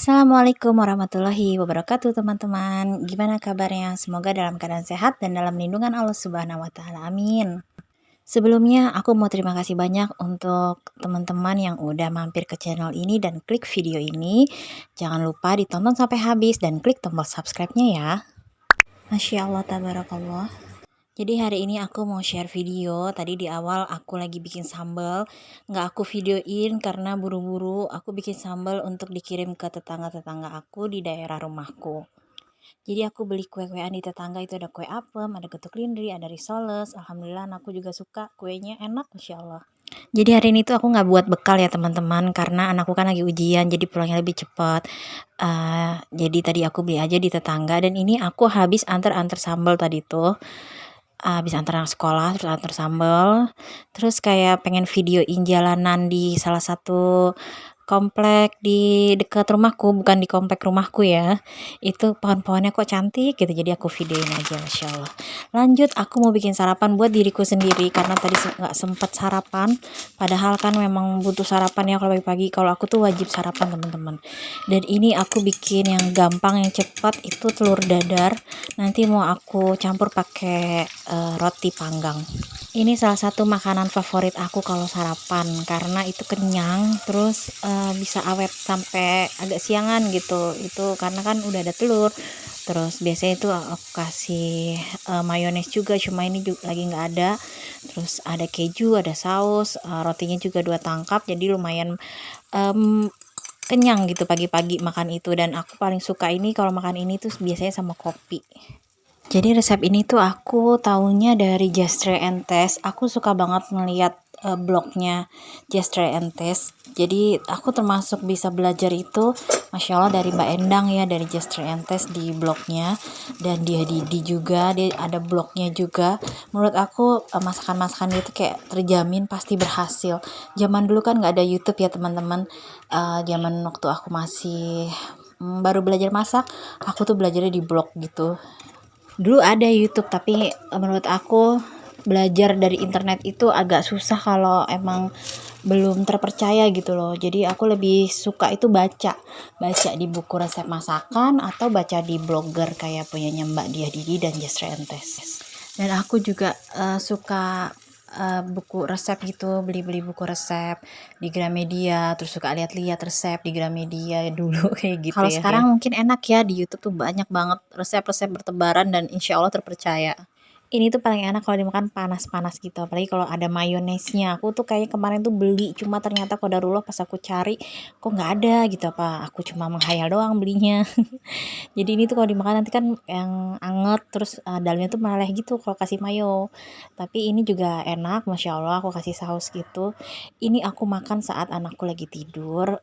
Assalamualaikum warahmatullahi wabarakatuh teman-teman. Gimana kabarnya? Semoga dalam keadaan sehat dan dalam lindungan Allah Subhanahu wa taala. Amin. Sebelumnya aku mau terima kasih banyak untuk teman-teman yang udah mampir ke channel ini dan klik video ini. Jangan lupa ditonton sampai habis dan klik tombol subscribe-nya ya. Masya Allah, tabarakallah. Jadi hari ini aku mau share video. Tadi di awal aku lagi bikin sambal, nggak aku videoin karena buru-buru. Aku bikin sambal untuk dikirim ke tetangga-tetangga aku di daerah rumahku. Jadi aku beli kue-kuean di tetangga, itu ada kue apem, ada getuk lindri, ada risoles. Alhamdulillah anakku juga suka, kuenya enak Masya Allah. Jadi hari ini tuh aku nggak buat bekal ya teman-teman, karena anakku kan lagi ujian, jadi pulangnya lebih cepat. Jadi tadi aku beli aja di tetangga, dan ini aku habis antar-antar sambal tadi tuh. Habis antar anak sekolah, terus antar sambal, terus kayak pengen videoin jalanan di salah satu komplek di dekat rumahku, bukan di komplek rumahku ya. Itu pohon-pohonnya kok cantik gitu, jadi aku videoin aja, Masya Allah. Lanjut, aku mau bikin sarapan buat diriku sendiri karena tadi nggak sempet sarapan. Padahal kan memang butuh sarapan ya kalau pagi-pagi. Kalau aku tuh wajib sarapan teman-teman. Dan ini aku bikin yang gampang, yang cepat, itu telur dadar. Nanti mau aku campur pakai roti panggang. Ini salah satu makanan favorit aku kalau sarapan karena itu kenyang, terus bisa awet sampai agak siangan gitu. Itu karena kan udah ada telur. Terus biasanya itu aku kasih mayones juga, cuma ini juga lagi nggak ada. Terus ada keju, ada saus, rotinya juga 2 tangkap, jadi lumayan kenyang gitu pagi-pagi makan itu. Dan aku paling suka ini kalau makan ini tuh biasanya sama kopi. Jadi resep ini tuh aku taunya dari Just Try and Taste. Aku suka banget ngeliat blognya Just Try and Taste. Jadi aku termasuk bisa belajar itu, Masya Allah, dari Mbak Endang ya, dari Just Try and Taste di blognya. Dan dia Didi juga, dia ada blognya juga. Menurut aku masakan-masakan dia tuh kayak terjamin pasti berhasil. Zaman dulu kan nggak ada YouTube ya teman-teman. Zaman waktu aku masih baru belajar masak, aku tuh belajarnya di blog gitu. Dulu ada YouTube, tapi menurut aku belajar dari internet itu agak susah kalau emang belum terpercaya gitu loh. Jadi aku lebih suka itu baca di buku resep masakan atau baca di blogger kayak punyanya Mbak Diah Didi dan Just Rentes. Dan aku juga suka buku resep gitu, beli-beli buku resep di Gramedia, terus suka lihat-lihat resep di Gramedia dulu kayak gitu. Kalau ya. Sekarang mungkin enak ya, di YouTube tuh banyak banget resep-resep bertebaran dan insya Allah terpercaya. Ini tuh paling enak kalau dimakan panas-panas gitu, apalagi kalau ada mayonesnya. Aku tuh kayak kemarin tuh beli, cuma ternyata qadarullah pas aku cari kok nggak ada gitu, apa aku cuma menghayal doang belinya. Jadi ini tuh kalau dimakan nanti kan yang anget, terus dalamnya tuh meleleh gitu kalau kasih mayo. Tapi ini juga enak, Masya Allah, aku kasih saus gitu. Ini aku makan saat anakku lagi tidur,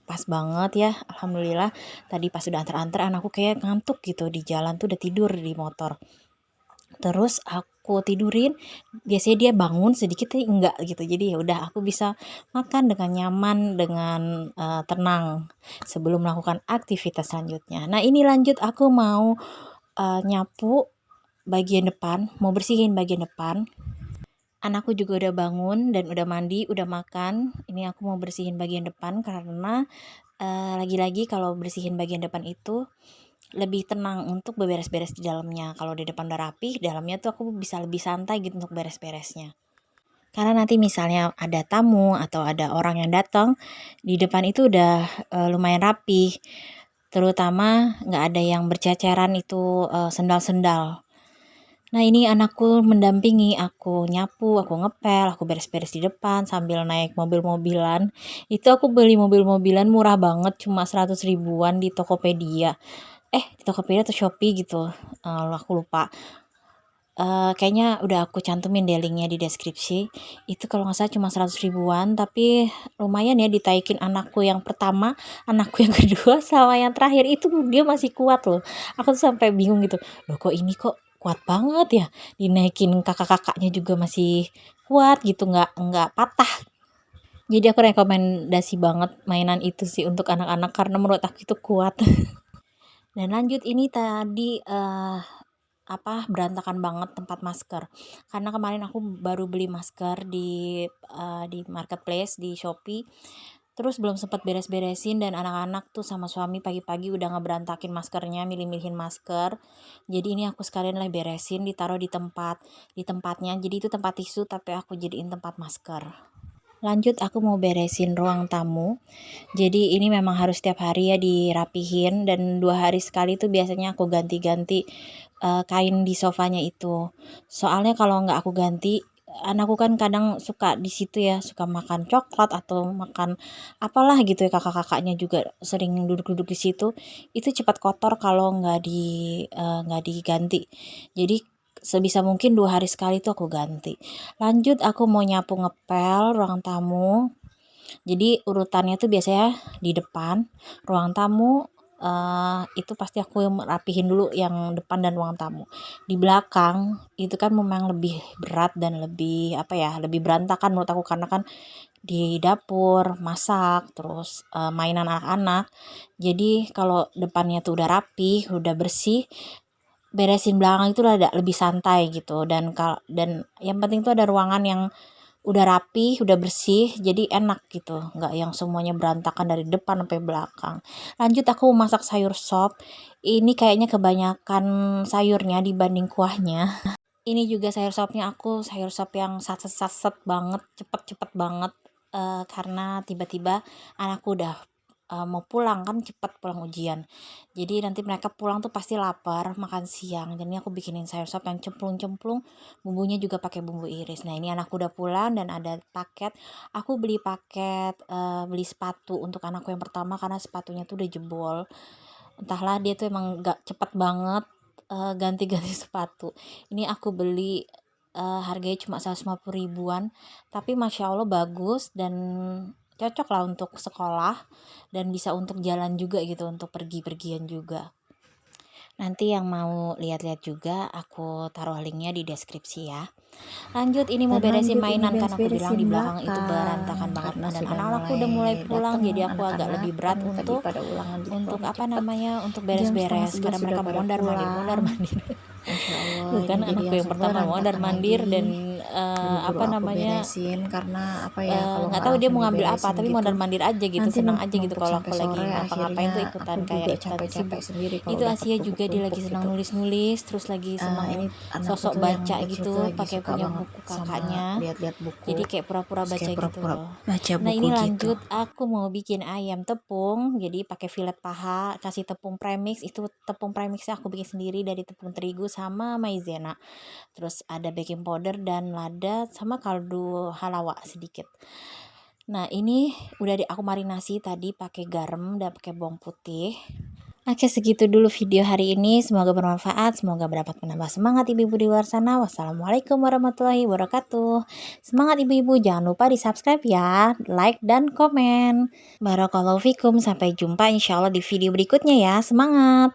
pas banget ya, Alhamdulillah. Tadi pas udah antar-antar, anakku kayak ngantuk gitu di jalan tuh, udah tidur di motor. Terus aku tidurin, biasanya dia bangun sedikit tapi enggak gitu. Jadi ya udah aku bisa makan dengan nyaman, dengan tenang sebelum melakukan aktivitas selanjutnya. Nah, ini lanjut aku mau nyapu bagian depan, mau bersihin bagian depan. Anakku juga udah bangun dan udah mandi, udah makan. Ini aku mau bersihin bagian depan karena lagi-lagi kalau bersihin bagian depan itu lebih tenang untuk beberes-beres di dalamnya. Kalau di depan udah rapi, dalamnya tuh aku bisa lebih santai gitu untuk beres-beresnya. Karena nanti misalnya ada tamu atau ada orang yang datang, di depan itu udah lumayan rapi. Terutama nggak ada yang berceceran itu sendal-sendal. Nah, ini anakku mendampingi aku nyapu, aku ngepel, aku beres-beres di depan sambil naik mobil-mobilan. Itu aku beli mobil-mobilan murah banget, cuma 100 ribuan di Tokopedia. Di Tokopedia atau Shopee gitu, aku lupa. Kayaknya udah aku cantumin deh linknya di deskripsi. Itu kalau nggak salah cuma 100 ribuan, tapi lumayan ya ditaikin anakku yang pertama, anakku yang kedua, sama yang terakhir itu dia masih kuat loh. Aku tuh sampai bingung gitu, loh kok ini kok kuat banget ya, dinaikin kakak-kakaknya juga masih kuat gitu, nggak patah. Jadi aku rekomendasi banget mainan itu sih untuk anak-anak karena menurut aku itu kuat. Dan lanjut, ini tadi berantakan banget tempat masker. Karena kemarin aku baru beli masker di marketplace di Shopee. Terus belum sempat beres-beresin dan anak-anak tuh sama suami pagi-pagi udah ngeberantakin maskernya, milih-milihin masker. Jadi ini aku sekalian lah beresin, ditaruh di tempatnya. Jadi itu tempat tisu tapi aku jadiin tempat masker. Lanjut aku mau beresin ruang tamu. Jadi ini memang harus setiap hari ya dirapihin, dan 2 hari sekali tuh biasanya aku ganti-ganti kain di sofanya itu. Soalnya kalau nggak aku ganti, anakku kan kadang suka di situ ya, suka makan coklat atau makan apalah gitu ya, kakak-kakaknya juga sering duduk-duduk di situ. Itu cepat kotor kalau nggak diganti. Jadi sebisa mungkin 2 hari sekali tuh aku ganti. Lanjut aku mau nyapu ngepel ruang tamu. Jadi urutannya tuh biasanya di depan ruang tamu, itu pasti aku yang rapihin dulu yang depan dan ruang tamu. Di belakang itu kan memang lebih berat dan lebih apa ya, lebih berantakan menurut aku, karena kan di dapur masak, terus mainan anak-anak. Jadi kalau depannya tuh udah rapi, udah bersih, beresin belakang itu udah lebih santai gitu. Dan yang penting tuh ada ruangan yang udah rapi, udah bersih, jadi enak gitu, nggak yang semuanya berantakan dari depan sampai belakang. Lanjut aku masak sayur sop. Ini kayaknya kebanyakan sayurnya dibanding kuahnya. Ini juga sayur sopnya aku sayur sop yang saset-saset banget, cepet-cepet banget, karena tiba-tiba anakku udah mau pulang, kan cepet pulang ujian. Jadi nanti mereka pulang tuh pasti lapar, makan siang. Jadi aku bikinin sayur sop yang cemplung-cemplung, bumbunya juga pakai bumbu iris. Nah ini anakku udah pulang dan ada paket. Aku beli paket, beli sepatu untuk anakku yang pertama karena sepatunya tuh udah jebol. Entahlah dia tuh emang gak cepet banget ganti-ganti sepatu. Ini aku beli harganya cuma 150 ribuan, tapi masya Allah bagus dan cocok lah untuk sekolah, dan bisa untuk jalan juga gitu, untuk pergi-pergian juga. Nanti yang mau lihat-lihat juga aku taruh linknya di deskripsi ya. Lanjut ini mau Dan beresin lanjut ini mainan, kan aku bilang di beres-beresin belakang itu berantakan belakang banget karena dan sudah anak-anakku udah mulai mulai pulang, datang jadi aku agak anak-anak lebih kan berat tadi untuk pada ulangan jadi pulangnya cepat. beres Jam setengah beres-beres sebelas karena sudah mereka pada mondar pulang. mandir. Masya Allah, Tuh ini kan jadi anakku yang langsung pertama mondar berantakan mandir dan lagi. Buru-buru aku beresin karena apa ya, kalau nggak nggak tahu dia langsung mau ngambil apa, diberesin tapi mondar gitu mandir aja gitu, nanti senang aja gitu numpuk kalau sampai aku lagi sore. ngapa-ngapain tuh Akhirnya ikutan aku kayak juga ikutan capek-capek sibuk. sendiri kalau Itu dapat Asia juga, dia lagi tumpuk-tumpuk senang gitu. nulis-nulis, terus lagi senang Ini anakku sosok tuh yang baca kecil tuh gitu, lagi pakai suka punya banget buku sama kakaknya. lihat-lihat buku, Jadi kayak pura-pura terus baca kayak gitu pura-pura loh. baca Nah buku ini gitu. lanjut aku mau bikin ayam tepung, jadi pakai filet paha, kasih tepung premix. Itu tepung premixnya aku bikin sendiri dari tepung terigu sama maizena. Terus ada baking powder dan lada sama kaldu halawa sedikit. Nah ini udah aku marinasi tadi pakai garam dan pakai bawang putih. Oke, segitu dulu video hari ini. Semoga bermanfaat, semoga dapat menambah semangat ibu-ibu di luar sana. Wassalamualaikum warahmatullahi wabarakatuh. Semangat ibu-ibu, jangan lupa di-subscribe ya, like dan komen. Barakallahu fikum, sampai jumpa insya Allah di video berikutnya ya. Semangat!